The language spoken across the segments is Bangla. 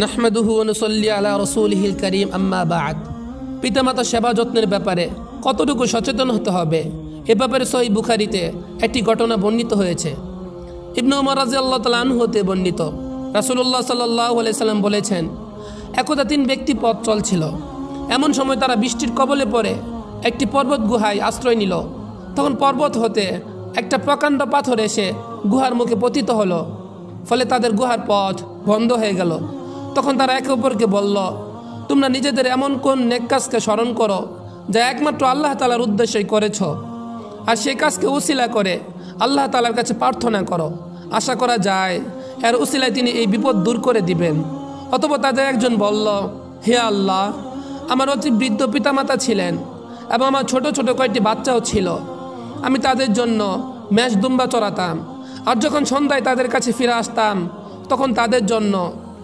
নাহমাদুহু ওয়া নুসাল্লি আলা রাসূলিহিল কারীম আম্মা বা'দ। পিতামাতা সেবা যত্নের ব্যাপারে কতটুকু সচেতন হতে হবে এ ব্যাপারে সহিহ বুখারীতে একটি ঘটনা বর্ণিত হয়েছে। ইবনে উমর রাদিয়াল্লাহু তাআলা আনহু হতে বর্ণিত, রাসূলুল্লাহ সাল্লাল্লাহু আলাইহি সাল্লাম বলেছেন, একদা 3 ব্যক্তি পথ চলছিল। এমন সময় তারা বৃষ্টির কবলে পড়ে একটি পর্বত গুহায় আশ্রয় নিল। তখন পর্বত হতে একটা প্রকাণ্ড পাথর এসে গুহার মুখে পতিত হলো, ফলে তাদের গুহার পথ বন্ধ হয়ে গেল। তখন তারা একে অপরকে বলল, তোমরা নিজেদের এমন কোন নেক কাজকে স্মরণ করো যা একমাত্র আল্লাহ তাআলার উদ্দেশ্যেই করেছ, আর সেই কাজকে উসিলা করে আল্লাহ তাআলার কাছে প্রার্থনা করো। আশা করা যায় এর উসিলায় তিনি এই বিপদ দূর করে দিবেন। অতঃপর তাদের একজন বলল, হে আল্লাহ, আমার অতি বৃদ্ধ পিতামাতা ছিলেন এবং আমার ছোট ছোট কয়েকটি বাচ্চাও ছিল। আমি তাদের জন্য মেষ দুম্বা চড়াতাম, আর যখন সন্ধ্যায় তাদের কাছে ফিরে আসতাম তখন তাদের জন্য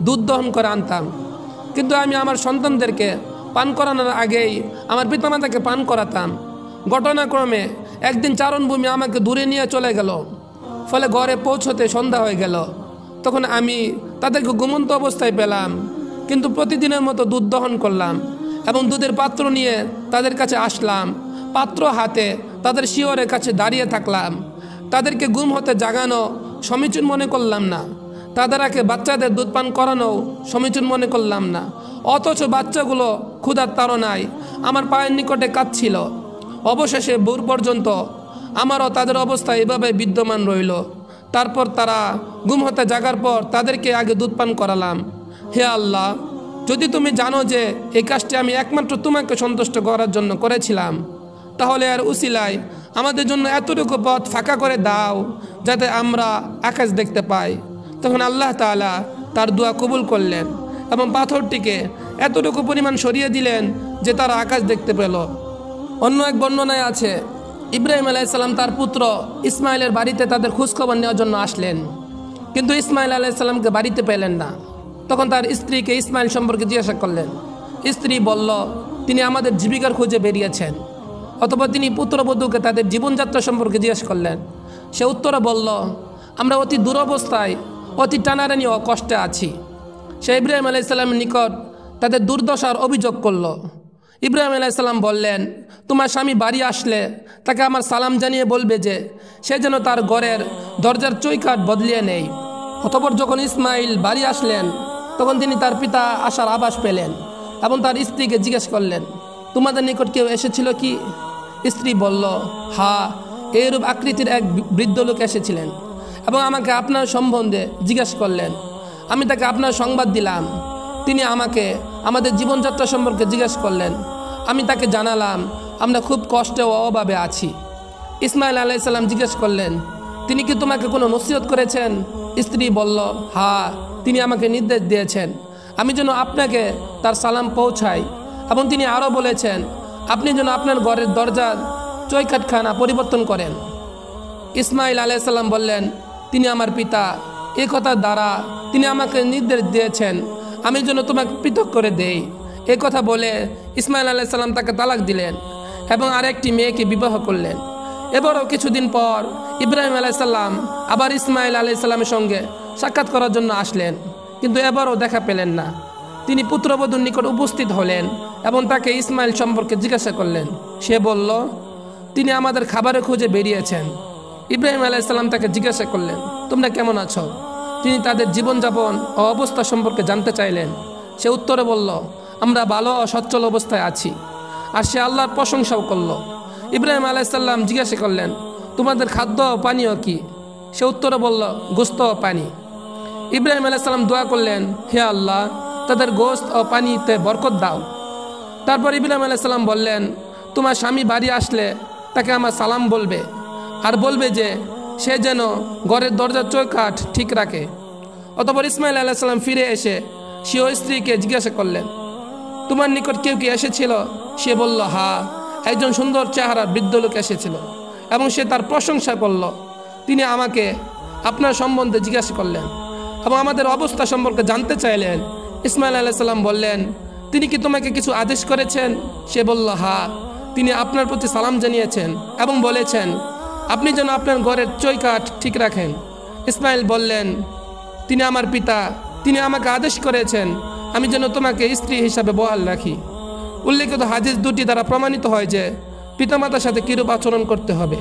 দুধ দহন করে আনতাম। কিন্তু আমি আমার সন্তানদেরকে পান করানোর আগেই আমার পিতামাতাকে পান করাতাম। ঘটনাক্রমে একদিন চারণভূমি আমাকে দূরে নিয়ে চলে গেল, ফলে ঘরে পৌঁছতে সন্ধ্যা হয়ে গেল। তখন আমি তাদেরকে ঘুমন্ত অবস্থায় পেলাম, কিন্তু প্রতিদিনের মতো দুধ দহন করলাম এবং দুধের পাত্র নিয়ে তাদের কাছে আসলাম। পাত্র হাতে তাদের শিয়রের কাছে দাঁড়িয়ে থাকলাম। তাদেরকে ঘুম হতে জাগানো সমীচীন মনে করলাম না, তাদেরকে বাচ্চাদের দুধ পান করানো সমীচীন মনে করলাম না। অথচ বাচ্চাগুলো ক্ষুধার তাড়নায় আমার পায়ের নিকটে কাঁদছিল। অবশেষে ভোর পর্যন্ত আমারও তাদের অবস্থা এভাবে বিদ্যমান রইল। তারপর তারা ঘুম হতে জাগার পর তাদেরকে আগে দুধ পান করালাম। হে আল্লাহ, যদি তুমি জানো যে এই কাজটি আমি একমাত্র তোমাকে সন্তুষ্ট করার জন্য করেছিলাম, তাহলে আর উসিলায় আমাদের জন্য এতটুকু পথ ফাঁকা করে দাও যাতে আমরা আকাশ দেখতে পাই। তখন আল্লাহ তাআলা তার দোয়া কবুল করলেন এবং পাথরটিকে এতটুকু পরিমাণ সরিয়ে দিলেন যে তারা আকাশ দেখতে পেল। অন্য এক বর্ণনায় আছে, ইব্রাহিম আলাইহিস সালাম তার পুত্র ইসমাইলের বাড়িতে তাদের খোঁজখবর নেওয়ার জন্য আসলেন, কিন্তু ইসমাইল আলাইহিস সালামকে বাড়িতে পেলেন না। তখন তার স্ত্রীকে ইসমাইল সম্পর্কে জিজ্ঞাসা করলেন। স্ত্রী বলল, তিনি আমাদের জীবিকার খোঁজে বেরিয়েছেন। অতঃপর তিনি পুত্রবধূকে তাদের জীবনযাত্রা সম্পর্কে জিজ্ঞাসা করলেন। সে উত্তরে বলল, আমরা অতি দুরবস্থায়, অতি টানাটানি ও কষ্টে আছি। সে ইব্রাহিম আলাইহিস সালামের নিকট তাদের দুর্দশার অভিযোগ করল। ইব্রাহিম আলাইহিস সালাম বললেন, তোমার স্বামী বাড়ি আসলে তাকে আমার সালাম জানিয়ে বলবে যে সে যেন তার ঘরের দরজার চৌকাঠ বদলিয়ে নেয়। অতঃপর যখন ইসমাইল বাড়ি আসলেন তখন তিনি তার পিতা আসার আভাস পেলেন এবং তার স্ত্রীকে জিজ্ঞেস করলেন, তোমাদের নিকট কেউ এসেছিল কি? স্ত্রী বলল, হ্যাঁ, এইরূপ আকৃতির এক বৃদ্ধ লোক এসেছিলেন এবং আমাকে আপনার সম্বন্ধে জিজ্ঞেস করলেন। আমি তাকে আপনার সংবাদ দিলাম। তিনি আমাকে আমাদের জীবনযাত্রা সম্পর্কে জিজ্ঞেস করলেন। আমি তাকে জানালাম আমরা খুব কষ্টে ও অভাবে আছি। ইসমাইল আলাইহিস সালাম জিজ্ঞেস করলেন, তিনি কি তোমাকে কোনো নসিহত করেছেন? স্ত্রী বলল, হ্যাঁ, তিনি আমাকে নির্দেশ দিয়েছেন আমি যেন আপনাকে তার সালাম পৌঁছাই, এবং তিনি আরও বলেছেন আপনি যেন আপনার ঘরের দরজার চৌকাঠখানা পরিবর্তন করেন। ইসমাইল আলাইহিস সালাম বললেন, তিনি আমার পিতা, এই কথার দ্বারা তিনি আমাকে নির্দেশ দিয়েছেন আমি যেন তোমাকে পৃথক করে দেই। এই কথা বলে ইসমাইল আলাইহিস সালাম তাকে তালাক দিলেন এবং আরেকটি মেয়েকে বিবাহ করলেন। এবারও কিছুদিন পর ইব্রাহিম আলাইহিস সালাম আবার ইসমাইল আলাইহিস সালামের সঙ্গে সাক্ষাৎ করার জন্য আসলেন, কিন্তু এবারও দেখা পেলেন না। তিনি পুত্রবধূর নিকট উপস্থিত হলেন এবং তাকে ইসমাইল সম্পর্কে জিজ্ঞাসা করলেন। সে বলল, তিনি আমাদের খাবারের খোঁজে বেরিয়েছেন। ইব্রাহিম আলাইহিস সালাম তাকে জিজ্ঞাসা করলেন, তোমরা কেমন আছো? তিনি তাদের জীবনযাপন ও অবস্থা সম্পর্কে জানতে চাইলেন। সে উত্তরে বলল, আমরা ভালো ও সচ্ছল অবস্থায় আছি। আর সে আল্লাহর প্রশংসাও করল। ইব্রাহিম আলাইহিস সালাম জিজ্ঞাসা করলেন, তোমাদের খাদ্য ও পানীয় কি? সে উত্তরে বলল, গোশত ও পানি। ইব্রাহিম আলাইহিস সালাম দোয়া করলেন, হে আল্লাহ, তাদের গোশত ও পানিতে বরকত দাও। তারপর ইব্রাহিম আলাইহিস সালাম বললেন, তোমার স্বামী বাড়ি আসলে তাকে আমার সালাম বলবে, আর বলবে যে সে যেন ঘরের দরজার চৌকাঠ ঠিক রাখে। অতঃপর ইসমাইল আলাইহিস সালাম ফিরে এসে সে ওই স্ত্রীকে জিজ্ঞাসা করলেন, তোমার নিকট কেউ কি এসেছিল? সে বলল, হ্যাঁ, একজন সুন্দর চেহারার বৃদ্ধ লোক এসেছিল এবং সে তার প্রশংসা করল। তিনি আমাকে আপনার সম্বন্ধে জিজ্ঞাসা করলেন এবং আমাদের অবস্থা সম্পর্কে জানতে চাইলেন। ইসমাইল আলাইহিস সালাম বললেন, তিনি কি তোমাকে কিছু আদেশ করেছেন? সে বলল, হ্যাঁ, তিনি আপনার প্রতি সালাম জানিয়েছেন এবং বলেছেন আপনি যেন আপনার ঘরের চৌকাঠ ঠিক রাখেন। ইসমাইল বললেন, তিনি আমার পিতা, তিনি আমাকে আদেশ করেছেন আমি যেন তোমাকে স্ত্রী হিসাবে বহাল রাখি। উল্লেখিত হাদিস দুটি দ্বারা প্রমাণিত হয় যে পিতামাতার সাথে কিরূপ আচরণ করতে হবে।